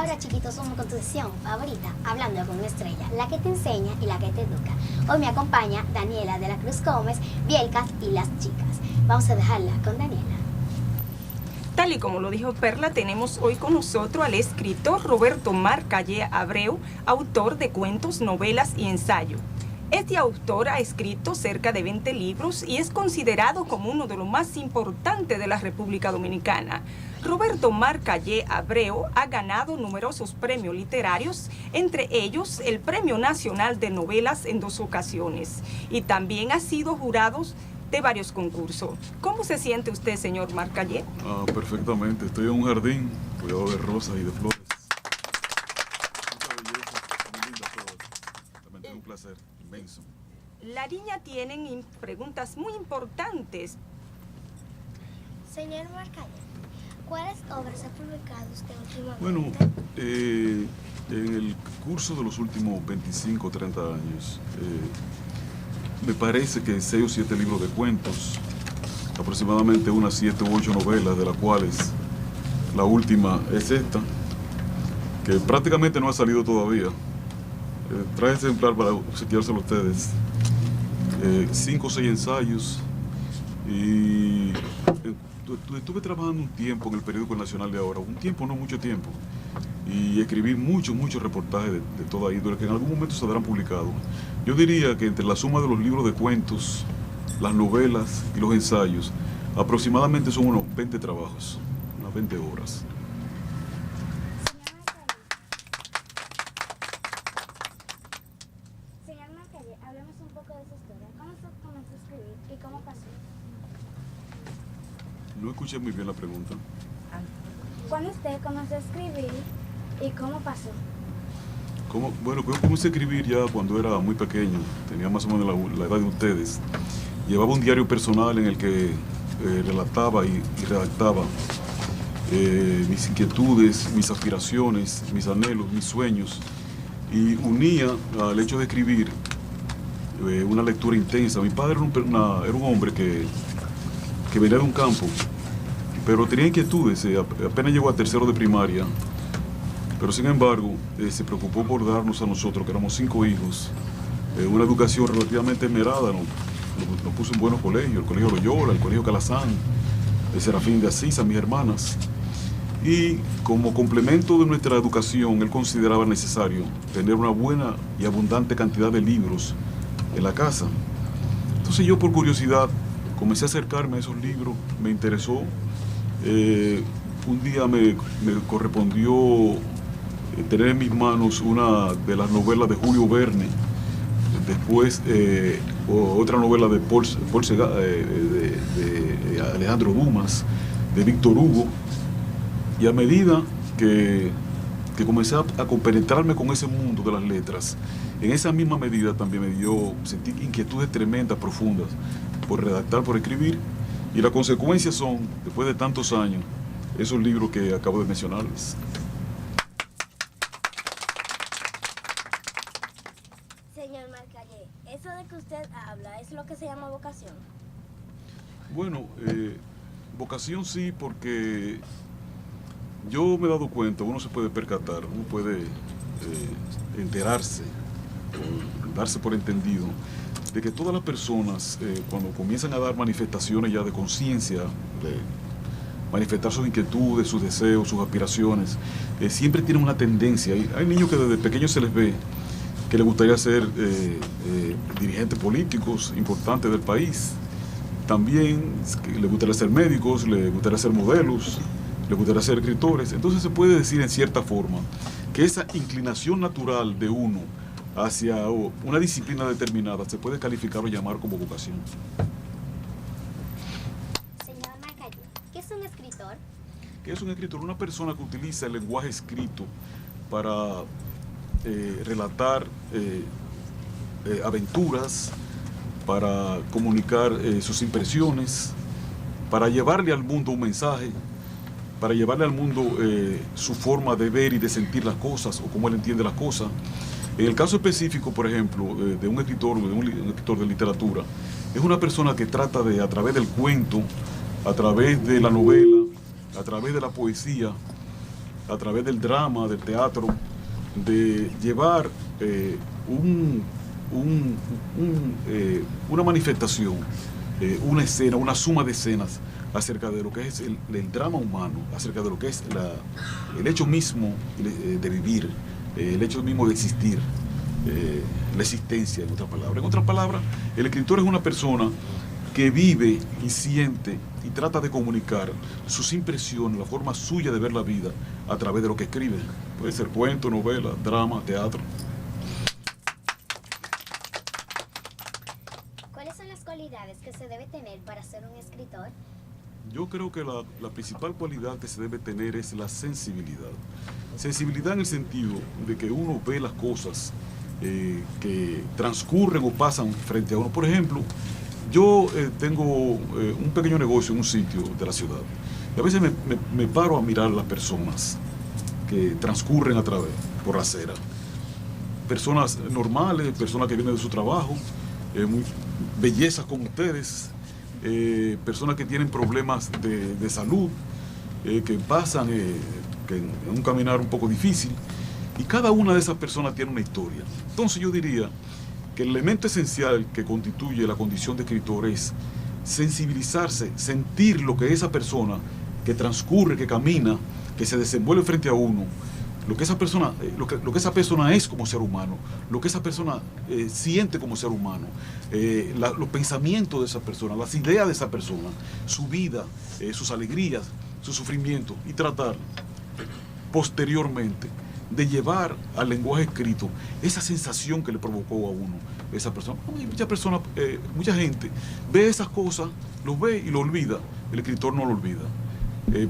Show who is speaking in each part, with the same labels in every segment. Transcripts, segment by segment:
Speaker 1: ahora, chiquitos, vamos con tu sesión favorita, Hablando con una estrella, la que te enseña y la que te educa. Hoy me acompaña Daniela de la Cruz Gómez, Bielcas y las chicas. Vamos a dejarla con Daniela.
Speaker 2: Tal y como lo dijo Perla, tenemos hoy con nosotros al escritor Roberto Marcalle Abreu, autor de cuentos, novelas y ensayos. Este autor ha escrito cerca de 20 libros y es considerado como uno de los más importantes de la República Dominicana. Roberto Marcalle Abreu ha ganado numerosos premios literarios, entre ellos el Premio Nacional de Novelas en 2 ocasiones, y también ha sido jurado de varios concursos. ¿Cómo se siente usted, señor Marcalle?
Speaker 3: Perfectamente. Estoy en un jardín rodeado de rosas y de flores. Mucha belleza, muy lindas todas. Realmente es un placer inmenso.
Speaker 2: La niña tienen preguntas muy importantes.
Speaker 1: Señor Marcalle, ¿cuáles obras ha publicado usted últimamente?
Speaker 3: Bueno, en el curso de los últimos 25 o 30 años, me parece que 6 o 7 libros de cuentos, aproximadamente unas 7 u 8 novelas, de las cuales la última es esta, que prácticamente no ha salido todavía. Traje ejemplar para obsequiárselo a ustedes. 5 o 6 ensayos, y estuve trabajando un tiempo en el periódico Nacional de Ahora, un tiempo, no mucho tiempo, y escribí muchos reportajes de toda índole que en algún momento se habrán publicado. Yo diría que entre la suma de los libros de cuentos, las novelas y los ensayos, aproximadamente son unos 20 trabajos, unas 20 obras.
Speaker 1: Señor Marcalle, hablemos un poco de su historia. ¿Cómo usted comenzó a escribir y cómo pasó?
Speaker 3: No escuché muy bien la pregunta.
Speaker 1: ¿Cuándo usted comenzó a escribir y cómo pasó?
Speaker 3: Bueno, yo comencé a escribir ya cuando era muy pequeño, tenía más o menos la edad de ustedes. Llevaba un diario personal en el que relataba y redactaba mis inquietudes, mis aspiraciones, mis anhelos, mis sueños, y unía al hecho de escribir una lectura intensa. Mi padre era un hombre que venía de un campo, pero tenía inquietudes, apenas llegó a tercero de primaria, pero sin embargo se preocupó por darnos a nosotros, que éramos 5 hijos, una educación relativamente esmerada. Nos puso en buenos colegios, el Colegio Loyola, el Colegio Calazán, el Serafín de Asís, a mis hermanas, y como complemento de nuestra educación, él consideraba necesario tener una buena y abundante cantidad de libros en la casa. Entonces yo, por curiosidad, comencé a acercarme a esos libros, me interesó. Un día me correspondió tener en mis manos una de las novelas de Julio Verne, después otra novela de de Alejandro Dumas, de Víctor Hugo, y a medida que comencé a compenetrarme con ese mundo de las letras, en esa misma medida también sentí inquietudes tremendas, profundas, por redactar, por escribir, y las consecuencias son, después de tantos años, esos libros que acabo de mencionarles.
Speaker 1: Señor Marcalle, eso de que usted habla, ¿es lo que se llama vocación?
Speaker 3: Bueno, vocación sí, porque yo me he dado cuenta, uno se puede percatar, uno puede enterarse, o darse por entendido, de que todas las personas, cuando comienzan a dar manifestaciones ya de conciencia, de manifestar sus inquietudes, sus deseos, sus aspiraciones, siempre tienen una tendencia. Hay niños que desde pequeños se les ve que les gustaría ser dirigentes políticos importantes del país. También les gustaría ser médicos, les gustaría ser modelos, les gustaría ser escritores. Entonces se puede decir en cierta forma que esa inclinación natural de uno hacia una disciplina determinada se puede calificar o llamar como vocación.
Speaker 1: Señor Marcalle, ¿qué es un escritor?
Speaker 3: ¿Qué es un escritor? Una persona que utiliza el lenguaje escrito para relatar aventuras, para comunicar sus impresiones, para llevarle al mundo un mensaje, para llevarle al mundo su forma de ver y de sentir las cosas, o cómo él entiende las cosas. En el caso específico, por ejemplo, de un escritor de literatura, es una persona que trata de, a través del cuento, a través de la novela, a través de la poesía, a través del drama, del teatro, de llevar una manifestación, una escena, una suma de escenas acerca de lo que es el drama humano, acerca de lo que es el hecho mismo de vivir, el hecho mismo de existir, la existencia, en otras palabras. En otras palabras, el escritor es una persona que vive y siente y trata de comunicar sus impresiones, la forma suya de ver la vida a través de lo que escribe. Puede ser cuento, novela, drama, teatro.
Speaker 1: ¿Cuáles son las cualidades que se debe tener para ser un escritor?
Speaker 3: Yo creo que la principal cualidad que se debe tener es la sensibilidad. Sensibilidad en el sentido de que uno ve las cosas que transcurren o pasan frente a uno. Por ejemplo, yo tengo un pequeño negocio en un sitio de la ciudad. Y a veces me paro a mirar las personas que transcurren a través, por la acera. Personas normales, personas que vienen de su trabajo, bellezas como ustedes, personas que tienen problemas de salud, que pasan en un caminar un poco difícil. Y cada una de esas personas tiene una historia. Entonces yo diría que el elemento esencial que constituye la condición de escritor es sensibilizarse, sentir lo que esa persona que transcurre, que camina, que se desenvuelve frente a uno, lo que esa persona, lo que esa persona es como ser humano, lo que esa persona siente como ser humano, los pensamientos de esa persona, las ideas de esa persona, su vida, sus alegrías, su sufrimiento, y tratar posteriormente de llevar al lenguaje escrito esa sensación que le provocó a uno esa persona. Mucha gente ve esas cosas, los ve y lo olvida. El escritor no lo olvida.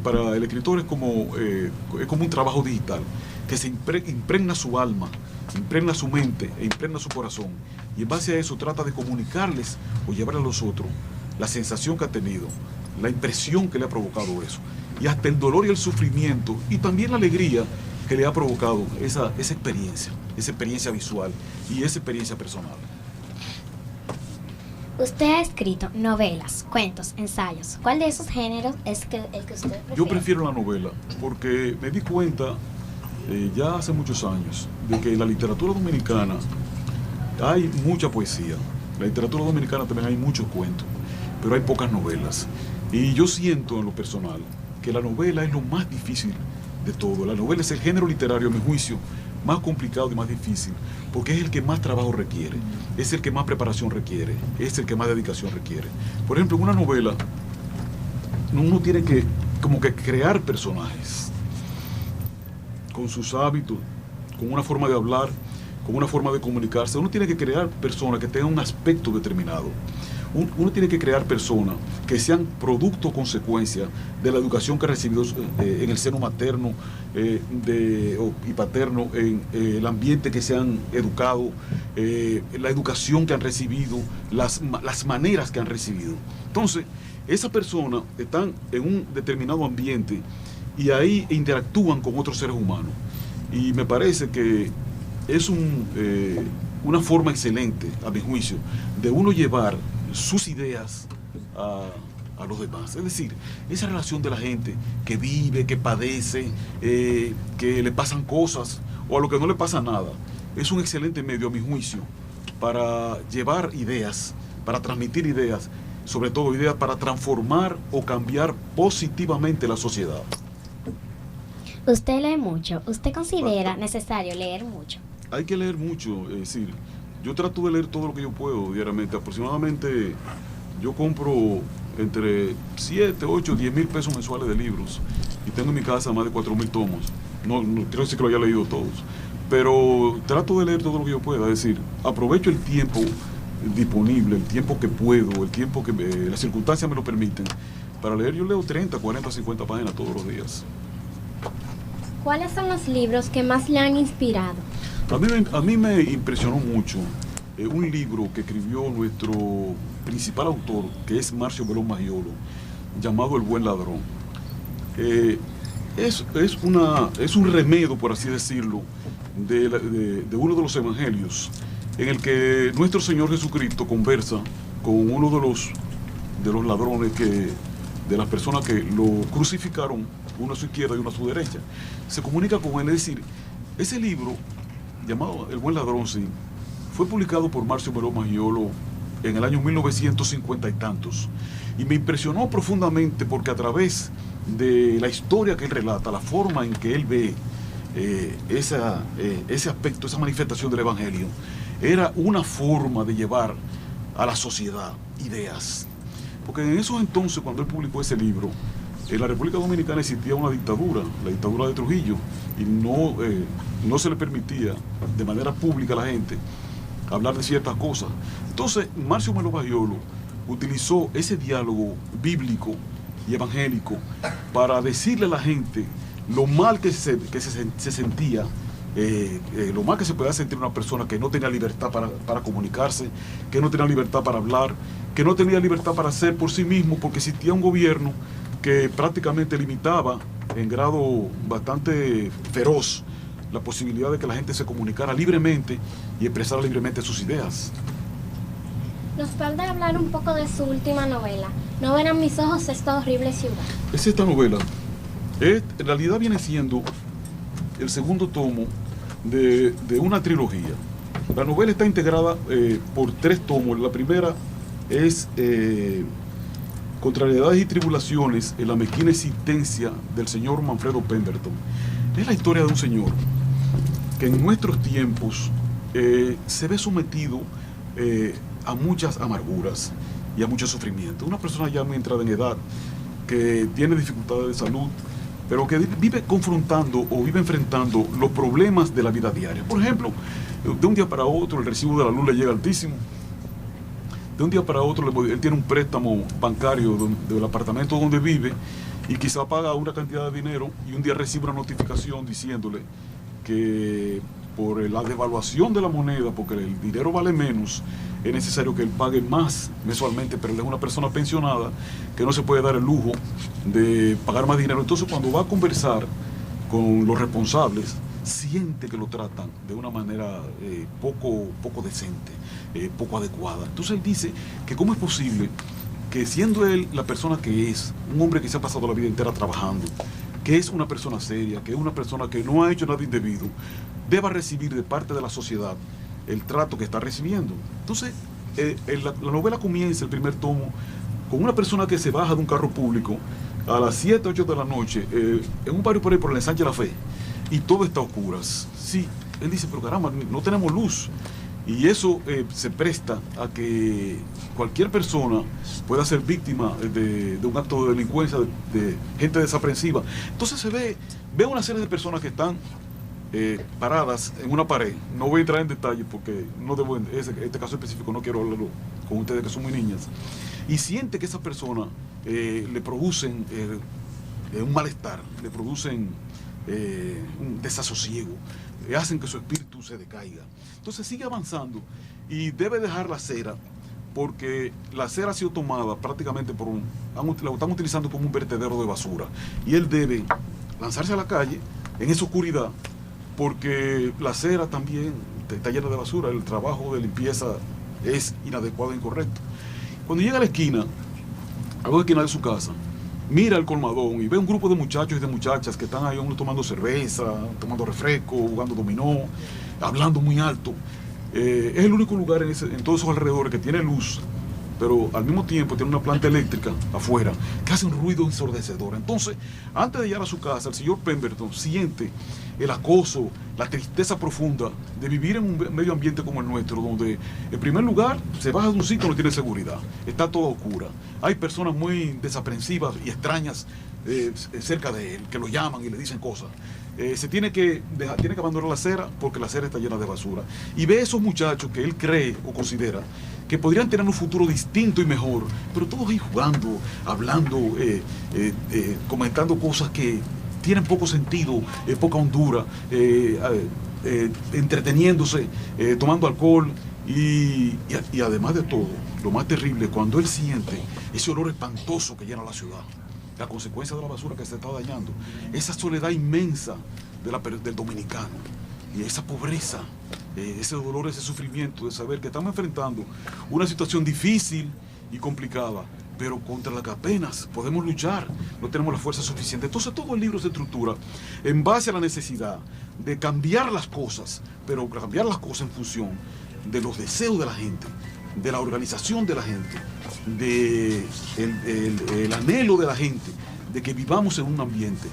Speaker 3: Para el escritor es como un trabajo digital que se impregna su alma, impregna su mente e impregna su corazón, y en base a eso trata de comunicarles o llevar a los otros la sensación que ha tenido, la impresión que le ha provocado eso, y hasta el dolor y el sufrimiento y también la alegría que le ha provocado esa experiencia visual y esa experiencia personal.
Speaker 1: Usted ha escrito novelas, cuentos, ensayos. ¿Cuál de esos géneros es el que usted prefiere?
Speaker 3: Yo prefiero la novela porque me di cuenta ya hace muchos años de que en la literatura dominicana hay mucha poesía. En la literatura dominicana también hay muchos cuentos, pero hay pocas novelas. Y yo siento en lo personal que la novela es lo más difícil de todo. La novela es el género literario, a mi juicio, más complicado y más difícil, porque es el que más trabajo requiere, es el que más preparación requiere, es el que más dedicación requiere. Por ejemplo, en una novela, uno tiene que como que crear personajes con sus hábitos, con una forma de hablar, con una forma de comunicarse. Uno tiene que crear personas que tengan un aspecto determinado. Uno tiene que crear personas que sean producto o consecuencia de la educación que ha recibido en el seno materno y paterno, en el ambiente que se han educado, la educación que han recibido, las maneras que han recibido. Entonces, esas personas están en un determinado ambiente y ahí interactúan con otros seres humanos. Y me parece que es una forma excelente, a mi juicio, de uno llevar sus ideas a los demás. Es decir, esa relación de la gente que vive, que padece, que le pasan cosas o a lo que no le pasa nada, es un excelente medio, a mi juicio, para llevar ideas, para transmitir ideas, sobre todo ideas para transformar o cambiar positivamente la sociedad.
Speaker 1: Usted lee mucho. ¿Usted considera necesario leer mucho?
Speaker 3: Hay que leer mucho, es decir, yo trato de leer todo lo que yo puedo diariamente. Aproximadamente yo compro entre 7, 8, 10 mil pesos mensuales de libros y tengo en mi casa más de 4.000 tomos. No quiero decir que lo haya leído todos, pero trato de leer todo lo que yo pueda. Es decir, aprovecho el tiempo disponible, el tiempo que puedo, el tiempo que las circunstancias me lo permiten para leer. Yo leo 30, 40, 50 páginas todos los días.
Speaker 4: ¿Cuáles son los libros que más le han inspirado?
Speaker 3: A mí me impresionó mucho un libro que escribió nuestro principal autor, que es Marcio Belón Magiolo, llamado El Buen Ladrón. Es un remedio, por así decirlo, de uno de los evangelios, en el que nuestro Señor Jesucristo conversa con uno de los ladrones, de las personas que lo crucificaron uno a su izquierda y uno a su derecha. Se comunica con él, es decir, ese libro, llamado El Buen Ladrón, sí, fue publicado por Marcio Melo Maggiolo en el año 1950 y tantos. Y me impresionó profundamente porque a través de la historia que él relata, la forma en que él ve ese aspecto, esa manifestación del Evangelio, era una forma de llevar a la sociedad ideas. Porque en esos entonces, cuando él publicó ese libro, en la República Dominicana existía una dictadura, la dictadura de Trujillo, y no se le permitía de manera pública a la gente hablar de ciertas cosas. Entonces, Marcio Melo Maggiolo utilizó ese diálogo bíblico y evangélico para decirle a la gente lo mal que se sentía, lo mal que se podía sentir una persona que no tenía libertad para comunicarse, que no tenía libertad para hablar, que no tenía libertad para ser por sí mismo, porque existía un gobierno que prácticamente limitaba en grado bastante feroz la posibilidad de que la gente se comunicara libremente y expresara libremente sus ideas.
Speaker 4: ¿Nos puede hablar un poco de su última novela? No verán mis ojos esta horrible ciudad.
Speaker 3: Es esta novela. En realidad viene siendo el segundo tomo de una trilogía. La novela está integrada por 3 tomos. La primera es Contrariedades y Tribulaciones en la mezquina existencia del señor Manfredo Pemberton. Es la historia de un señor que en nuestros tiempos se ve sometido a muchas amarguras y a mucho sufrimiento. Una persona ya muy entrada en edad, que tiene dificultades de salud, pero que vive confrontando o vive enfrentando los problemas de la vida diaria. Por ejemplo, de un día para otro el recibo de la luz le llega altísimo. De un día para otro él tiene un préstamo bancario del apartamento donde vive y quizá paga una cantidad de dinero y un día recibe una notificación diciéndole que por la devaluación de la moneda, porque el dinero vale menos, es necesario que él pague más mensualmente, pero él es una persona pensionada que no se puede dar el lujo de pagar más dinero. Entonces, cuando va a conversar con los responsables, siente que lo tratan de una manera poco decente, poco adecuada. Entonces él dice que cómo es posible que, siendo él la persona que es, un hombre que se ha pasado la vida entera trabajando, que es una persona seria, que es una persona que no ha hecho nada indebido, deba recibir de parte de la sociedad el trato que está recibiendo. Entonces, la novela comienza, el primer tomo, con una persona que se baja de un carro público a las 7, 8 de la noche, en un barrio por ahí por el Ensanche de la Fe, y todo está a oscuras. Sí, él dice, pero caramba, no tenemos luz. Y eso se presta a que cualquier persona pueda ser víctima de un acto de delincuencia, de gente desaprensiva. Entonces se ve una serie de personas que están paradas en una pared. No voy a entrar en detalle porque no debo, este caso específico no quiero hablarlo con ustedes que son muy niñas. Y siente que esas personas le producen un malestar, le producen un desasosiego, hacen que su espíritu se decaiga. Entonces sigue avanzando y debe dejar la acera, porque la acera ha sido tomada prácticamente la están utilizando como un vertedero de basura, y él debe lanzarse a la calle en esa oscuridad, porque la acera también está llena de basura, el trabajo de limpieza es inadecuado e incorrecto. Cuando llega a la esquina de su casa, mira el colmadón y ve un grupo de muchachos y de muchachas que están ahí, uno tomando cerveza, tomando refresco, jugando dominó, hablando muy alto. Es el único lugar en todos esos alrededores que tiene luz, pero al mismo tiempo tiene una planta eléctrica afuera que hace un ruido ensordecedor. Entonces, antes de llegar a su casa, el señor Pemberton siente el acoso, la tristeza profunda de vivir en un medio ambiente como el nuestro, donde en primer lugar se baja de un sitio, no tiene seguridad, está toda oscura, hay personas muy desaprensivas y extrañas cerca de él, que lo llaman y le dicen cosas. Tiene que abandonar la acera porque la acera está llena de basura, y ve a esos muchachos que él cree o considera que podrían tener un futuro distinto y mejor, pero todos ahí jugando, hablando, comentando cosas que tienen poco sentido, poca hondura, entreteniéndose, tomando alcohol y además de todo, lo más terrible, cuando él siente ese olor espantoso que llena la ciudad, la consecuencia de la basura que se está dañando, esa soledad inmensa del dominicano y esa pobreza, ese dolor, ese sufrimiento de saber que estamos enfrentando una situación difícil y complicada, pero contra la que apenas podemos luchar, no tenemos la fuerza suficiente. Entonces todo el libro se estructura en base a la necesidad de cambiar las cosas, pero cambiar las cosas en función de los deseos de la gente, de la organización de la gente, el anhelo de la gente, de que vivamos en un ambiente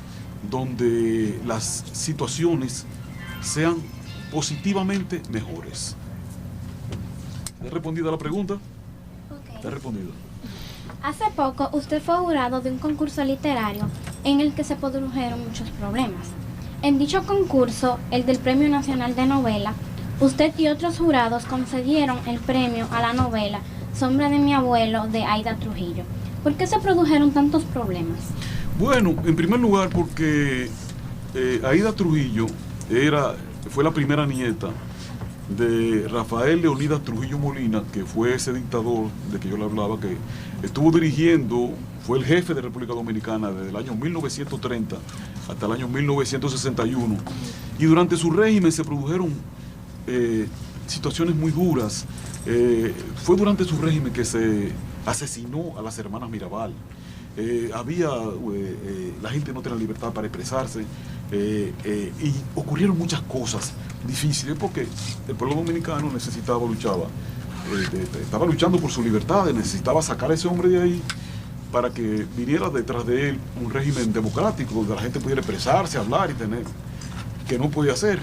Speaker 3: donde las situaciones sean positivamente mejores. ¿Te he respondido a la pregunta?
Speaker 4: Ok.
Speaker 3: Te he respondido.
Speaker 4: Hace poco usted fue jurado de un concurso literario en el que se produjeron muchos problemas. En dicho concurso, el del Premio Nacional de Novela, usted y otros jurados concedieron el premio a la novela Sombra de mi abuelo de Aida Trujillo. ¿Por qué se produjeron tantos problemas?
Speaker 3: Bueno, en primer lugar porque Aida Trujillo fue la primera nieta de Rafael Leonidas Trujillo Molina, que fue ese dictador de que yo le hablaba, que estuvo dirigiendo, fue el jefe de República Dominicana desde el año 1930 hasta el año 1961. Y durante su régimen se produjeron situaciones muy duras. Fue durante su régimen que se asesinó a las hermanas Mirabal. La gente no tenía libertad para expresarse y ocurrieron muchas cosas difíciles porque el pueblo dominicano estaba luchando por su libertad, necesitaba sacar a ese hombre de ahí para que viniera detrás de él un régimen democrático donde la gente pudiera expresarse, hablar y tener, que no podía hacer,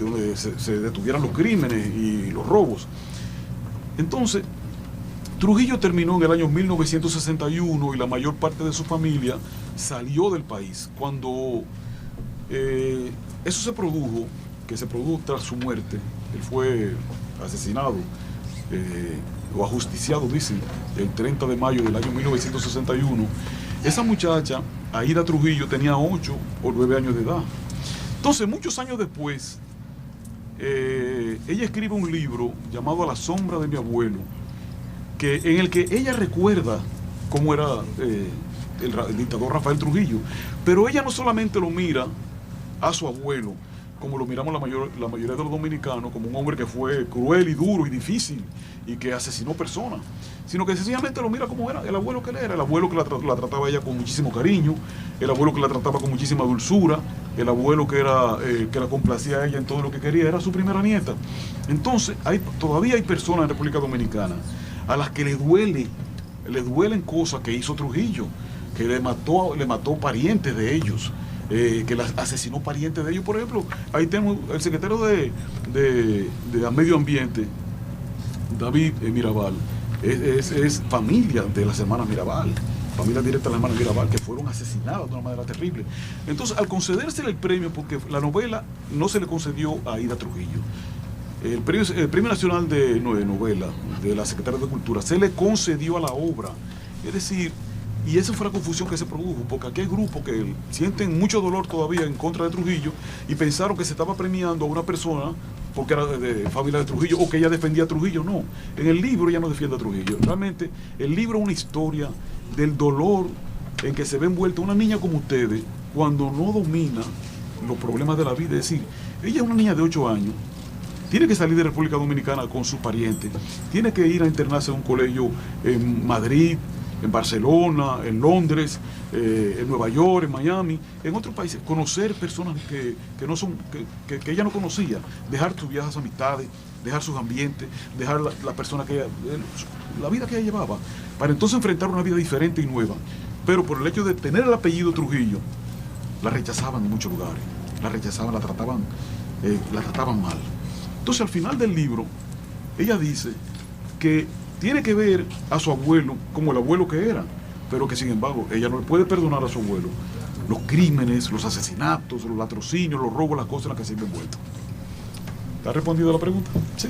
Speaker 3: donde se detuvieran los crímenes y los robos. Entonces, Trujillo terminó en el año 1961 y la mayor parte de su familia salió del país. Cuando eso se produjo tras su muerte, él fue asesinado o ajusticiado, dicen, el 30 de mayo del año 1961. Esa muchacha, Aida Trujillo, tenía 8 o 9 años de edad. Entonces, muchos años después, ella escribe un libro llamado A la sombra de mi abuelo, en el que ella recuerda cómo era el dictador Rafael Trujillo, pero ella no solamente lo mira a su abuelo, como lo miramos la mayoría de los dominicanos, como un hombre que fue cruel y duro y difícil y que asesinó personas, sino que sencillamente lo mira como era el abuelo que él era, el abuelo que la trataba a ella con muchísimo cariño, el abuelo que la trataba con muchísima dulzura, el abuelo que la complacía a ella en todo lo que quería, era su primera nieta. Entonces, todavía hay personas en República Dominicana a las que le duelen cosas que hizo Trujillo, que le mató parientes de ellos, que asesinó parientes de ellos. Por ejemplo, ahí tenemos el secretario de Medio Ambiente, David Mirabal, es familia de las hermanas Mirabal, familia directa de las hermanas Mirabal, que fueron asesinadas de una manera terrible. Entonces, al concedérsele el premio, porque la novela no se le concedió a Aida Trujillo, el premio Nacional de Novela de la Secretaría de Cultura se le concedió a la obra. Es decir, y esa fue la confusión que se produjo, porque aquí hay grupos que sienten mucho dolor todavía en contra de Trujillo y pensaron que se estaba premiando a una persona porque era de familia de Trujillo o que ella defendía a Trujillo. No, en el libro ella no defiende a Trujillo. Realmente el libro es una historia del dolor en que se ve envuelta una niña como ustedes cuando no domina los problemas de la vida. Es decir, ella es una niña de 8 años, tiene que salir de República Dominicana con sus parientes, tiene que ir a internarse en un colegio en Madrid, en Barcelona, en Londres, en Nueva York, en Miami, en otros países, conocer personas que ella no conocía, dejar sus viejas amistades, dejar sus ambientes, dejar la persona la vida que ella llevaba, para entonces enfrentar una vida diferente y nueva. Pero por el hecho de tener el apellido Trujillo, la rechazaban en muchos lugares, la rechazaban, la trataban mal. Entonces, al final del libro, ella dice que tiene que ver a su abuelo como el abuelo que era, pero que sin embargo ella no le puede perdonar a su abuelo los crímenes, los asesinatos, los latrocinios, los robos, las cosas en las que se ha envuelto. ¿Te ha respondido a la pregunta? Sí.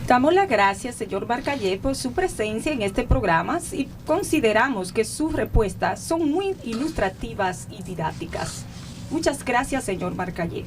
Speaker 2: Damos las gracias, señor Marcallé, por su presencia en este programa y consideramos que sus respuestas son muy ilustrativas y didácticas. Muchas gracias, señor Marcallé.